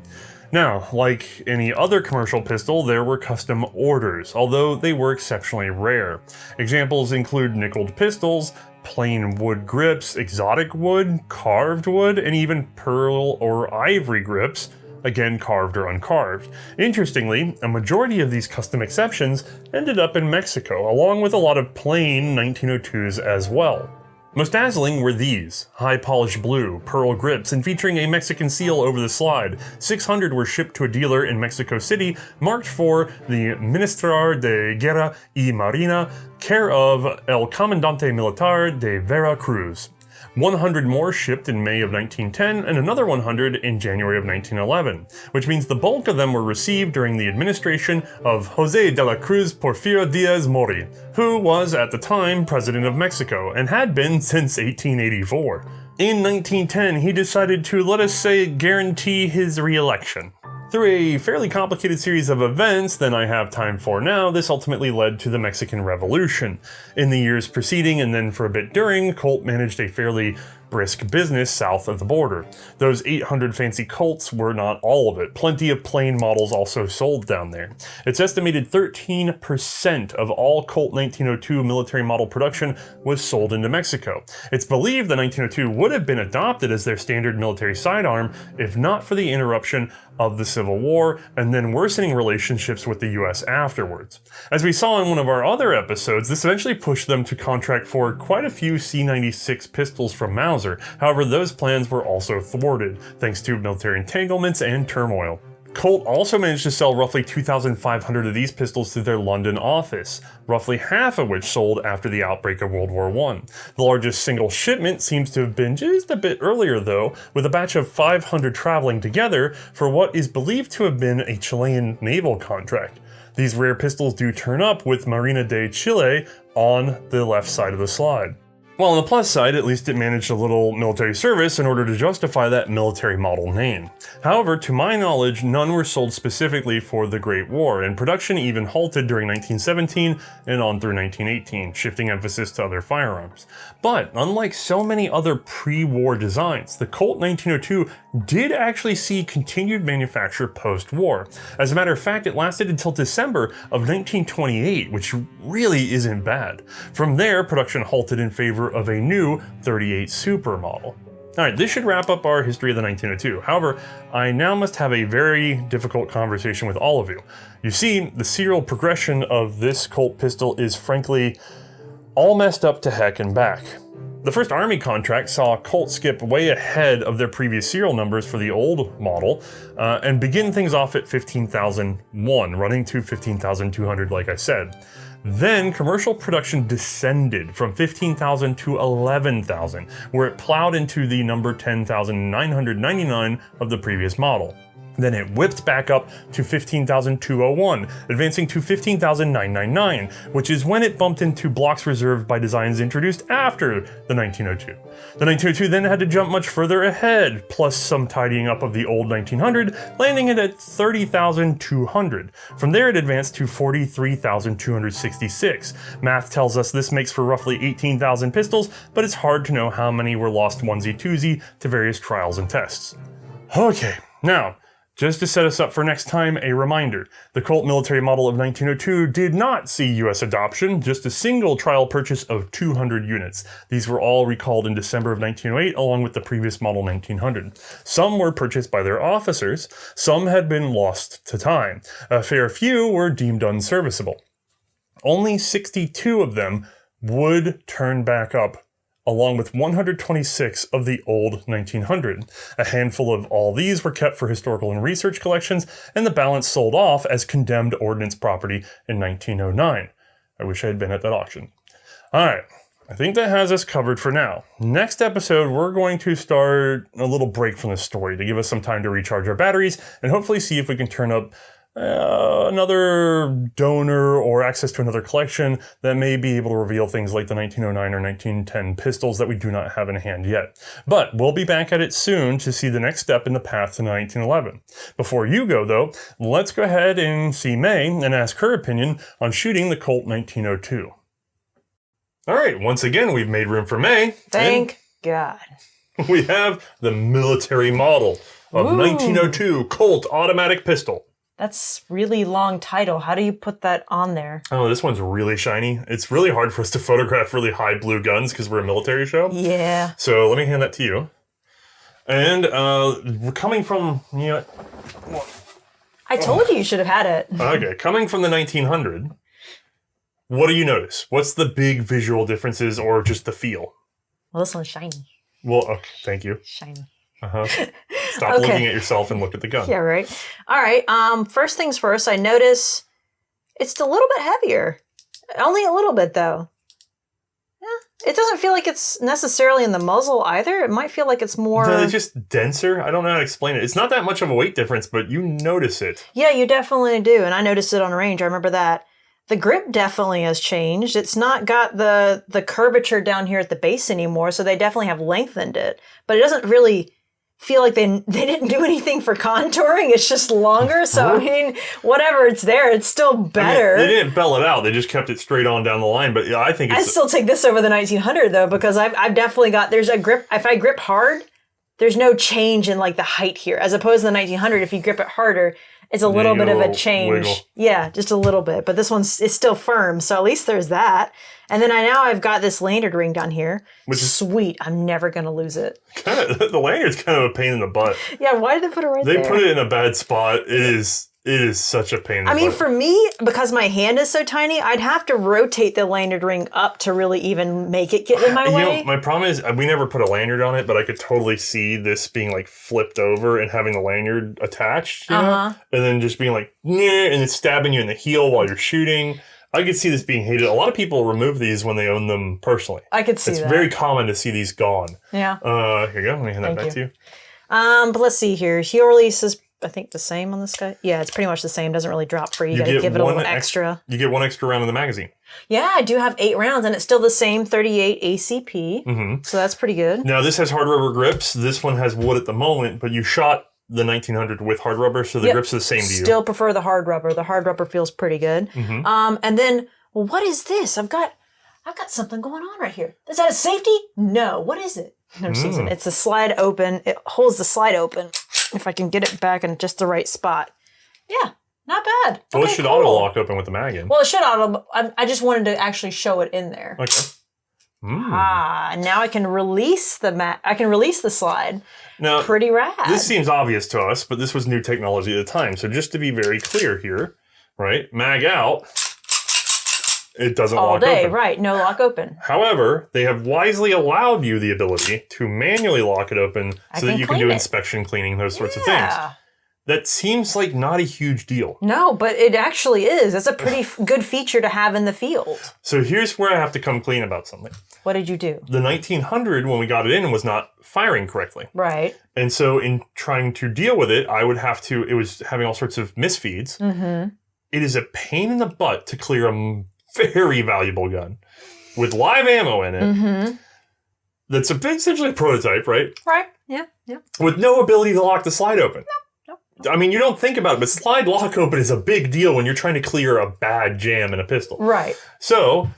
Now, like any other commercial pistol, there were custom orders, although they were exceptionally rare. Examples include nickeled pistols, plain wood grips, exotic wood, carved wood, and even pearl or ivory grips, again carved or uncarved. Interestingly, a majority of these custom exceptions ended up in Mexico, along with a lot of plain 1902s as well. Most dazzling were these, high polished blue, pearl grips, and featuring a Mexican seal over the slide. 600 were shipped to a dealer in Mexico City, marked for the Ministrar de Guerra y Marina, care of El Comandante Militar de Veracruz. 100 more shipped in May of 1910 and another 100 in January of 1911, which means the bulk of them were received during the administration of José de la Cruz Porfirio Díaz Mori, who was at the time president of Mexico and had been since 1884. In 1910, he decided to, let us say, guarantee his re-election. Through a fairly complicated series of events than I have time for now, this ultimately led to the Mexican Revolution. In the years preceding and then for a bit during, Colt managed a fairly brisk business south of the border. Those 800 fancy Colts were not all of it. Plenty of plain models also sold down there. It's estimated 13% of all Colt 1902 military model production was sold into Mexico. It's believed the 1902 would have been adopted as their standard military sidearm if not for the interruption of the Civil War and then worsening relationships with the US afterwards. As we saw in one of our other episodes, this eventually pushed them to contract for quite a few C96 pistols from Mauser. However, those plans were also thwarted, thanks to military entanglements and turmoil. Colt also managed to sell roughly 2,500 of these pistols to their London office, roughly half of which sold after the outbreak of World War I. The largest single shipment seems to have been just a bit earlier though, with a batch of 500 traveling together for what is believed to have been a Chilean naval contract. These rare pistols do turn up with Marina de Chile on the left side of the slide. While on the plus side, at least it managed a little military service in order to justify that military model name. However, to my knowledge, none were sold specifically for the Great War, and production even halted during 1917 and on through 1918, shifting emphasis to other firearms. But unlike so many other pre-war designs, the Colt 1902 did actually see continued manufacture post-war. As a matter of fact, it lasted until December of 1928, which really isn't bad. From there, production halted in favor of a new 38 Super model. Alright, this should wrap up our history of the 1902. However, I now must have a very difficult conversation with all of you. You see, the serial progression of this Colt pistol is frankly all messed up to heck and back. The first Army contract saw Colt skip way ahead of their previous serial numbers for the old model and begin things off at 15,001, running to 15,200 like I said. Then commercial production descended from 15,000 to 11,000, where it plowed into the number 10,999 of the previous model. Then it whipped back up to 15,201, advancing to 15,999, which is when it bumped into blocks reserved by designs introduced after the 1902. The 1902 then had to jump much further ahead, plus some tidying up of the old 1900, landing it at 30,200. From there it advanced to 43,266. Math tells us this makes for roughly 18,000 pistols, but it's hard to know how many were lost onesie-twosie to various trials and tests. Okay, now, just to set us up for next time, a reminder. The Colt military model of 1902 did not see US adoption, just a single trial purchase of 200 units. These were all recalled in December of 1908 along with the previous model 1900. Some were purchased by their officers, some had been lost to time. A fair few were deemed unserviceable. Only 62 of them would turn back up, along with 126 of the old 1900. A handful of all these were kept for historical and research collections, and the balance sold off as condemned ordnance property in 1909. I wish I had been at that auction. Alright, I think that has us covered for now. Next episode, we're going to start a little break from the story to give us some time to recharge our batteries, and hopefully see if we can turn up another donor or access to another collection that may be able to reveal things like the 1909 or 1910 pistols that we do not have in hand yet. But we'll be back at it soon to see the next step in the path to 1911. Before you go though, let's go ahead and see Mae and ask her opinion on shooting the Colt 1902. Alright, once again we've made room for Mae. Thank God. We have the military model of 1902 Colt automatic pistol. That's really long title. How do you put that on there? Oh, this one's really shiny. It's really hard for us to photograph really high blue guns because we're a military show. Yeah. So let me hand that to you. And we're coming from, I told you should have had it. Okay, coming from the 1900, what do you notice? What's the big visual differences or just the feel? Well, this one's shiny. Well, okay, thank you. Shiny. Stop looking at yourself and look at the gun. Yeah, right. All right. First things first, I notice it's a little bit heavier. Only a little bit, though. Yeah. It doesn't feel like it's necessarily in the muzzle either. It might feel like it's more... No, it's just denser. I don't know how to explain it. It's not that much of a weight difference, but you notice it. Yeah, you definitely do. And I noticed it on range. I remember that. The grip definitely has changed. It's not got the curvature down here at the base anymore, so they definitely have lengthened it. But it doesn't really feel like they didn't do anything for contouring. It's just longer. So, I mean, whatever, it's there. It's still better. I mean, they didn't bell it out. They just kept it straight on down the line. But yeah, I think it's... I'd still take this over the 1900, though, because I've definitely got... There's a grip... If I grip hard, there's no change in, like, the height here. As opposed to the 1900, if you grip it harder, it's a little bit of a change. Wiggle. Yeah, just a little bit. But this one's it's still firm, so at least there's that. And then I've got this lanyard ring down here. Which is sweet. I'm never going to lose it. The lanyard's kind of a pain in the butt. Yeah, why did they put it right there? They put it in a bad spot. It's It is such a pain in the I mean, butt. for me, because my hand is so tiny, I'd have to rotate the lanyard ring up to really even make it get in my way. You know, my problem is we never put a lanyard on it, but I could totally see this being like flipped over and having the lanyard attached, you know? And then just being like, "Nyeh," and it's stabbing you in the heel while you're shooting. I could see this being hated. A lot of people remove these when they own them personally. I could see It's that. very common to see these gone. Yeah. Here you go. Let me hand that back to you. But let's see here. Heel release is, I think, the same on this guy. Yeah, it's pretty much the same. Doesn't really drop free. You got to give it a little extra. You get one extra round in the magazine. Yeah, I do have 8 rounds, and it's still the same 38 ACP. So that's pretty good. Now, this has hard rubber grips. This one has wood at the moment, but you shot the 1900 with hard rubber, so the grips are the same to you. Still prefer the hard rubber. The hard rubber feels pretty good. And then, well, what is this? I've got something going on right here. Is that a safety? No. What is it? No, Susan. It's a slide open. It holds the slide open. If I can get it back in just the right spot. Yeah, not bad. Well, it should auto lock open with the mag in. Well, it should auto. I just wanted to actually show it in there. Okay. And now I can release the slide. Now, pretty rad. This seems obvious to us, but this was new technology at the time. So just to be very clear here, right? Mag out. It doesn't lock open. Right? No lock open. However, they have wisely allowed you the ability to manually lock it open so that you can do inspection, cleaning, those sorts of things. That seems like not a huge deal. No, but it actually is. It's a pretty good feature to have in the field. So here's where I have to come clean about something. What did you do? The 1900, when we got it in, was not firing correctly. Right. And so in trying to deal with it, it was having all sorts of misfeeds. It is a pain in the butt to clear a very valuable gun with live ammo in it. That's essentially a prototype, right? Right. Yeah. With no ability to lock the slide open. I mean, you don't think about it, but slide lock open is a big deal when you're trying to clear a bad jam in a pistol. Right. So,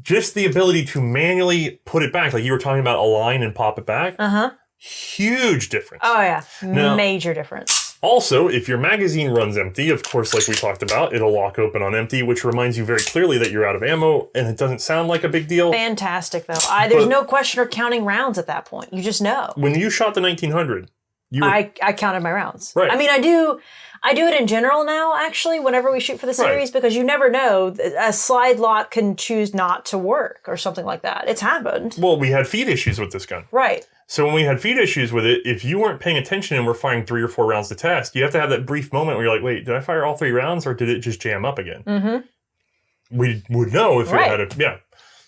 just the ability to manually put it back, like you were talking about, align and pop it back. Huge difference. Oh, yeah. Now, major difference. Also, if your magazine runs empty, of course, like we talked about, it'll lock open on empty, which reminds you very clearly that you're out of ammo, and it doesn't sound like a big deal. Fantastic, though. There's no question or counting rounds at that point. You just know. When you shot the 1900, I counted my rounds. Right. I mean, I do it in general now, actually, whenever we shoot for the series, because you never know. A slide lock can choose not to work or something like that. It's happened. Well, we had feed issues with this gun. Right. So when we had feed issues with it, if you weren't paying attention and were firing 3 or 4 rounds to test, you have to have that brief moment where you're like, wait, did I fire all 3 rounds or did it just jam up again? We would know if we had it. Yeah.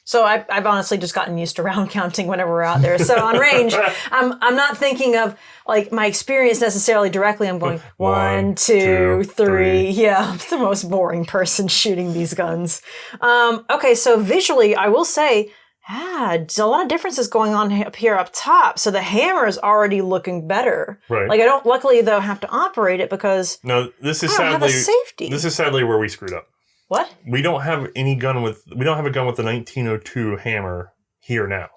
So I've honestly just gotten used to round counting whenever we're out there. So on range, I'm not thinking of like my experience necessarily directly. I'm going 1, 2, 3. Yeah, I'm the most boring person shooting these guns. Okay, so visually, I will say, there's a lot of differences going on up here up top. So the hammer is already looking better. Right. Like I don't, luckily though, have to operate it because this is I don't have a safety. This is sadly where we screwed up. What? We don't have a gun with the 1902 hammer here now.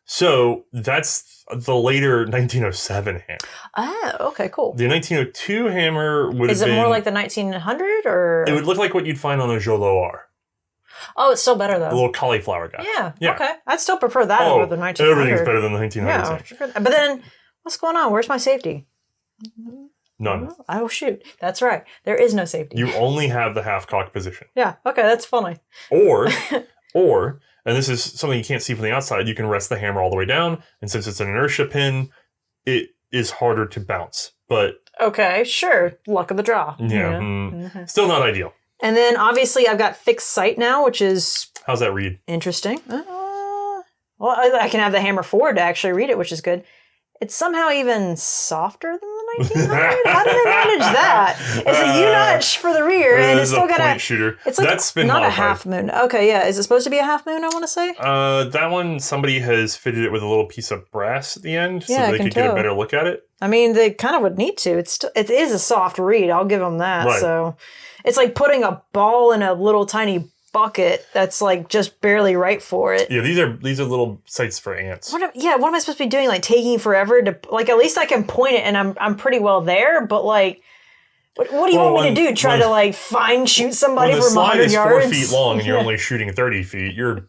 So that's the later 1907 hammer. Oh, okay, cool. The 1902 hammer would Is have been... it more like the 1900 or? It would look like what you'd find on a Joloar. Oh, it's still better though. The little cauliflower guy. Yeah. Okay. I'd still prefer that over the 1900. Everything's better than the 1900s. Yeah, but then what's going on? Where's my safety? None. Oh, shoot. That's right. There is no safety. You only have the half-cock position. Yeah. Okay, that's funny. Or, and this is something you can't see from the outside, you can rest the hammer all the way down, and since it's an inertia pin, it is harder to bounce. But okay, sure. Luck of the draw. Yeah. Still not ideal. And then obviously I've got fixed sight now, which is... How's that read? Interesting. Well, I can have the hammer forward to actually read it, which is good. It's somehow even softer than the 1900. How did they manage that? It's a U-notch for the rear, and it's still got a point shooter. It's like that's been not modified. A half moon. Okay, yeah. Is it supposed to be a half moon? I want to say. That one somebody has fitted it with a little piece of brass at the end, so they could get a better look at it. I mean, they kind of would need to. It is a soft read. I'll give them that. Right. So it's like putting a ball in a little tiny bucket that's like just barely right for it. Yeah, these are little sights for ants. What am I supposed to be doing? Like taking forever to like at least I can point it and I'm pretty well there. But like, what do you want me to do? Try to like shoot somebody from 100 yards? When the slide is 4 feet long and you're only shooting 30 feet, you're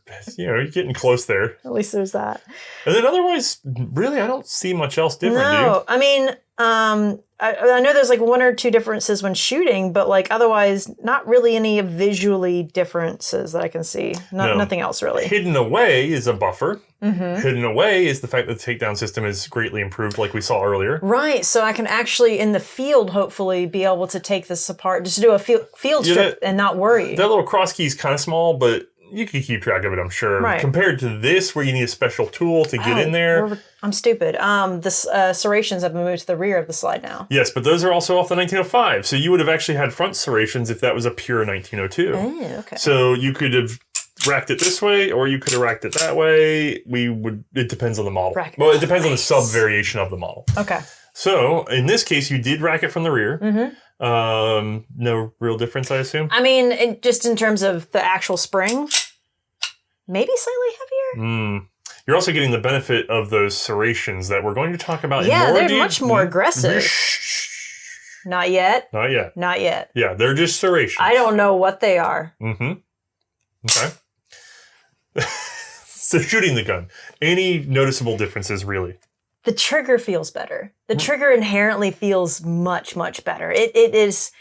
getting close there. At least there's that. And then otherwise, really, I don't see much else different. No, I mean, I know there's like one or two differences when shooting, but like otherwise not really any visually differences that I can see. Nothing else really. Hidden away is a buffer. Hidden away is the fact that the takedown system is greatly improved like we saw earlier. Right, so I can actually in the field hopefully be able to take this apart, just do a field strip and not worry. That little cross key is kind of small, but you can keep track of it, I'm sure. Right. Compared to this, where you need a special tool to get in there. I'm stupid. The serrations have been moved to the rear of the slide now. Yes, but those are also off the 1905. So you would have actually had front serrations if that was a pure 1902. Oh, okay. So you could have racked it this way, or you could have racked it that way. It depends on the model. Well, it depends on the sub variation of the model. Okay. So in this case, you did rack it from the rear. No real difference, I assume? I mean, just in terms of the actual spring, maybe slightly heavier. You're also getting the benefit of those serrations that we're going to talk about. Yeah, they're much more aggressive. Not yet. Not yet. Not yet. Yeah, they're just serrations. I don't know what they are. Okay. So shooting the gun. Any noticeable differences, really? The trigger feels better. The trigger inherently feels much, much better. It is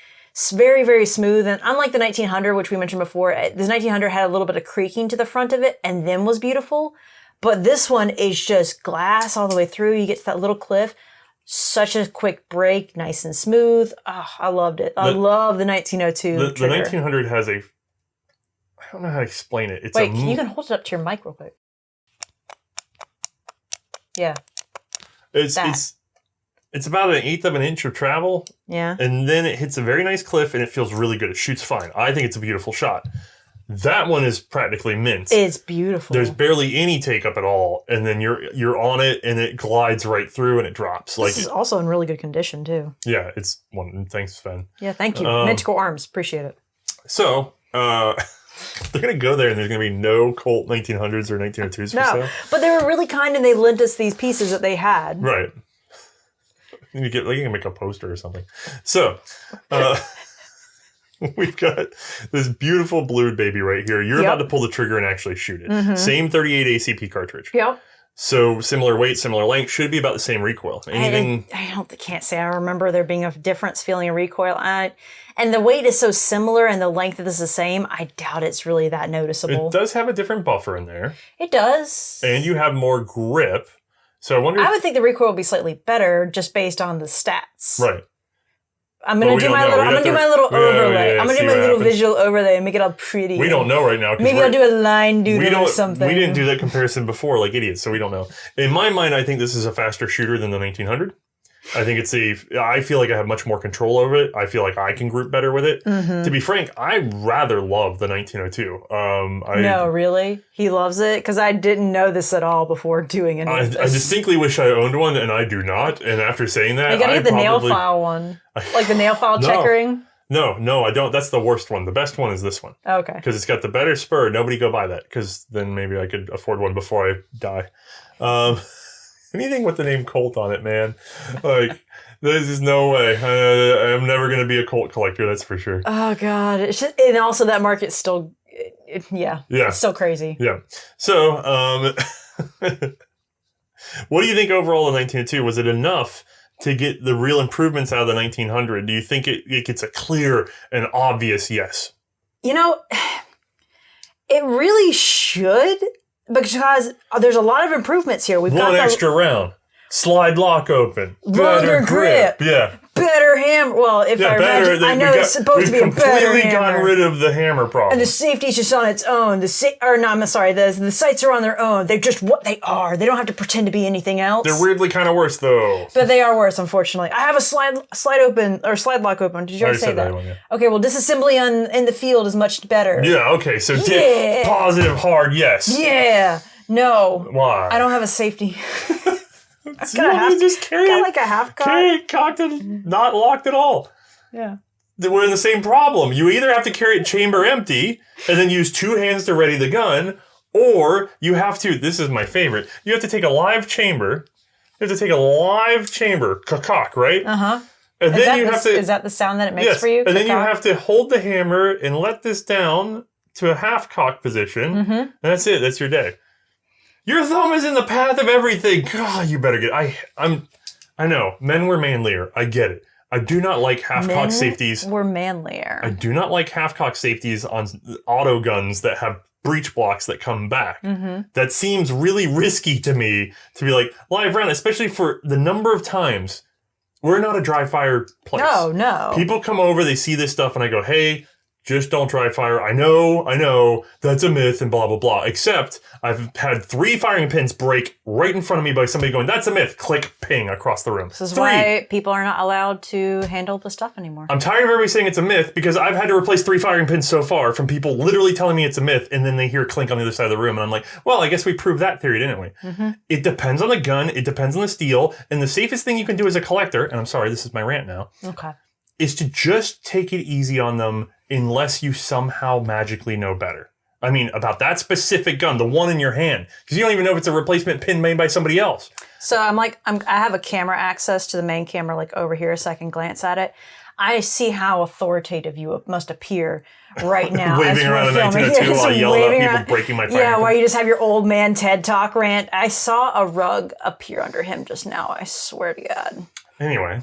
very, very smooth. And unlike the 1900, which we mentioned before, this 1900 had a little bit of creaking to the front of it and then was beautiful. But this one is just glass all the way through. You get to that little cliff. Such a quick break, nice and smooth. Oh, I loved it. I love the 1902 The trigger. 1900 has I don't know how to explain it. Wait, you can hold it up to your mic real quick. Yeah. It's about 1/8 of an inch of travel. Yeah. And then it hits a very nice cliff and it feels really good. It shoots fine. I think it's a beautiful shot. That one is practically mint. It's beautiful. There's barely any take up at all, and then you're on it, and it glides right through, and it drops. This is also in really good condition too. Yeah, it's one. Thanks, Sven. Yeah, thank you. Manticore Arms, appreciate it. So they're gonna go there, and there's gonna be no Colt 1900s or 1902s for sale. But they were really kind, and they lent us these pieces that they had. Right. You can make a poster or something. So. We've got this beautiful blued baby right here. You're about to pull the trigger and actually shoot it. Same 38 ACP cartridge. Yep. So similar weight, similar length, should be about the same recoil. I can't say I remember there being a difference feeling a recoil. And the weight is so similar and the length is the same, I doubt it's really that noticeable. It does have a different buffer in there. It does. And you have more grip. So I wonder I would think the recoil would be slightly better just based on the stats. Right. I'm gonna do my little overlay. I'm gonna do my little visual overlay and make it all pretty. We don't know right now. Maybe I'll do a line doodle or something. We didn't do that comparison before like idiots, so we don't know. In my mind, I think this is a faster shooter than the 1900. I think I feel like I have much more control over it. I feel like I can group better with it. To be frank, I rather love the 1902. No, really? He loves it? Because I didn't know this at all before doing any of this. I distinctly wish I owned one, and I do not. And after saying that, you gotta get the nail file one. Like the nail file checkering? No, I don't. That's the worst one. The best one is this one. Okay. Because it's got the better spur. Nobody go buy that, because then maybe I could afford one before I die. Anything with the name Colt on it, man. Like, there's just no way. I'm never going to be a Colt collector, that's for sure. Oh, God. And also that market's still, it's still crazy. Yeah. So, what do you think overall in 1902? Was it enough to get the real improvements out of the 1900? Do you think it gets a clear and obvious yes? You know, it really should. Because there's a lot of improvements here. We've got extra round. Slide lock open. Longer grip. Yeah. Better hammer. Well, I know it's supposed to be a better hammer. We've completely gotten rid of the hammer problem. And the safety's just on its own. The sights are on their own. They're just what they are. They don't have to pretend to be anything else. They're weirdly kind of worse, though. But they are worse, unfortunately. I have a slide lock open. Did you already say that? One, yeah. Okay, well, disassembly in the field is much better. Yeah, okay. So positive, hard, yes. Yeah. No. Why? I don't have a safety. Just carry it. Like a half cock. Carry it cocked and not locked at all. Yeah. We're in the same problem. You either have to carry it chamber empty and then use two hands to ready the gun, or you have to, this is my favorite, you have to take a live chamber. You have to take a live chamber, cock, right? Uh-huh. And then you have to. Is that the sound that it makes for you? And then you have to hold the hammer and let this down to a half cock position. And that's it. That's your day. Your thumb is in the path of everything. God, you better get. I I know. Men were manlier. I get it. I do not like half-cock safeties. Were manlier. I do not like half-cock safeties on auto guns that have breech blocks that come back. That seems really risky to me to be like, live round, especially for the number of times. We're not a dry fire place. No. People come over, they see this stuff, and I go, hey, just don't dry fire. I know, that's a myth and blah, blah, blah. Except I've had 3 firing pins break right in front of me by somebody going, that's a myth. Click, ping across the room. This is why people are not allowed to handle the stuff anymore. I'm tired of everybody saying it's a myth because I've had to replace 3 firing pins so far from people literally telling me it's a myth, and then they hear clink on the other side of the room, and I'm like, well, I guess we proved that theory, didn't we? It depends on the gun, it depends on the steel, and the safest thing you can do as a collector, and I'm sorry, this is my rant now, is to just take it easy on them unless you somehow magically know better. I mean, about that specific gun, the one in your hand, because you don't even know if it's a replacement pin made by somebody else. So I have a camera access to the main camera, like over here, so I can glance at it. I see how authoritative you must appear right now. Waving around a 1902 while I yell about people breaking my firing pin. While you just have your old man TED Talk rant. I saw a rug appear under him just now, I swear to God. Anyway.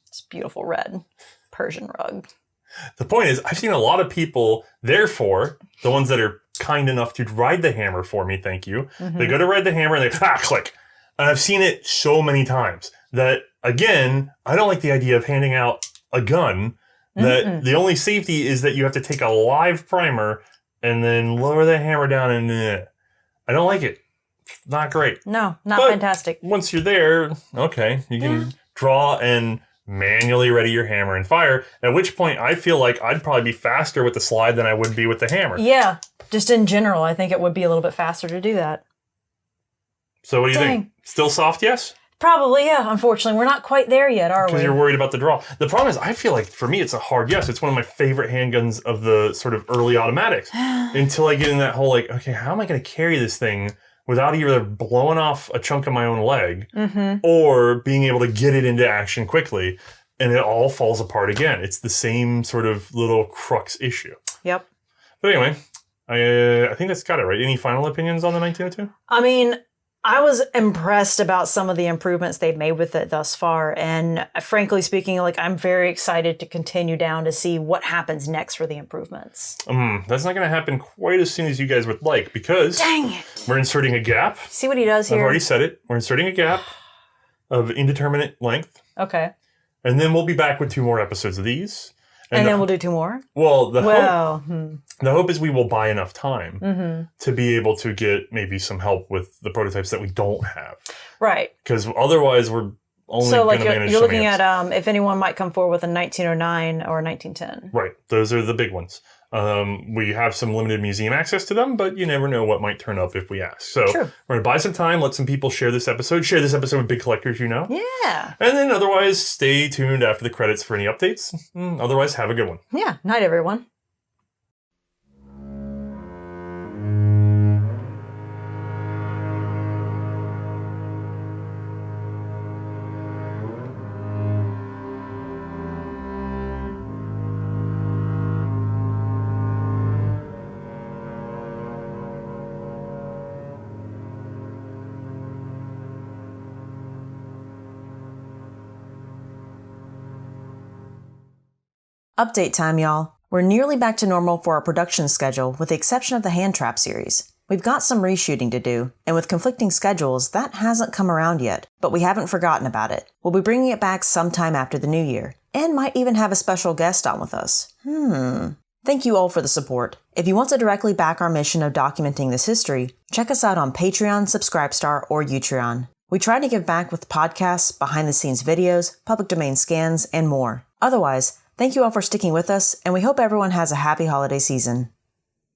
It's beautiful red Persian rug. The point is, I've seen a lot of people, therefore, the ones that are kind enough to ride the hammer for me, thank you. They go to ride the hammer and they, click. And I've seen it so many times that, again, I don't like the idea of handing out a gun that the only safety is that you have to take a live primer and then lower the hammer down and I don't like it. Not great. No, not fantastic. Once you're there, okay, you can draw and manually ready your hammer and fire, at which point I feel like I'd probably be faster with the slide than I would be with the hammer. Yeah, just in general, I think it would be a little bit faster to do that. So what do you think? Still soft, yes? Probably, yeah. Unfortunately, we're not quite there yet, are we? Because you're worried about the draw. The problem is, I feel like, for me, it's a hard yes. It's one of my favorite handguns of the sort of early automatics. Until I get in that whole, like, okay, how am I going to carry this thing without either blowing off a chunk of my own leg or being able to get it into action quickly, and it all falls apart again. It's the same sort of little crux issue. Yep. But anyway, I think that's got it, right? Any final opinions on the 1902? I mean, I was impressed about some of the improvements they've made with it thus far. And frankly speaking, like, I'm very excited to continue down to see what happens next for the improvements. That's not going to happen quite as soon as you guys would like, because dang it, we're inserting a gap. See what he does here? I've already said it. We're inserting a gap of indeterminate length. Okay. And then we'll be back with 2 more episodes of these. And then we'll do 2 more? Well, the hope is we will buy enough time to be able to get maybe some help with the prototypes that we don't have. Right. Because otherwise we're only going to manage you're looking at if anyone might come forward with a 1909 or a 1910. Right. Those are the big ones. We have some limited museum access to them, but you never know what might turn up if we ask. So we're going to buy some time, let some people share this episode with big collectors you know. Yeah. And then otherwise, stay tuned after the credits for any updates. Otherwise, have a good one. Yeah. Night, everyone. Update time, y'all. We're nearly back to normal for our production schedule with the exception of the hand trap series. We've got some reshooting to do, and with conflicting schedules, that hasn't come around yet, but we haven't forgotten about it. We'll be bringing it back sometime after the new year, and might even have a special guest on with us. Thank you all for the support. If you want to directly back our mission of documenting this history, check us out on Patreon, Subscribestar, or Utreon. We try to give back with podcasts, behind-the-scenes videos, public domain scans, and more. Otherwise, thank you all for sticking with us, and we hope everyone has a happy holiday season.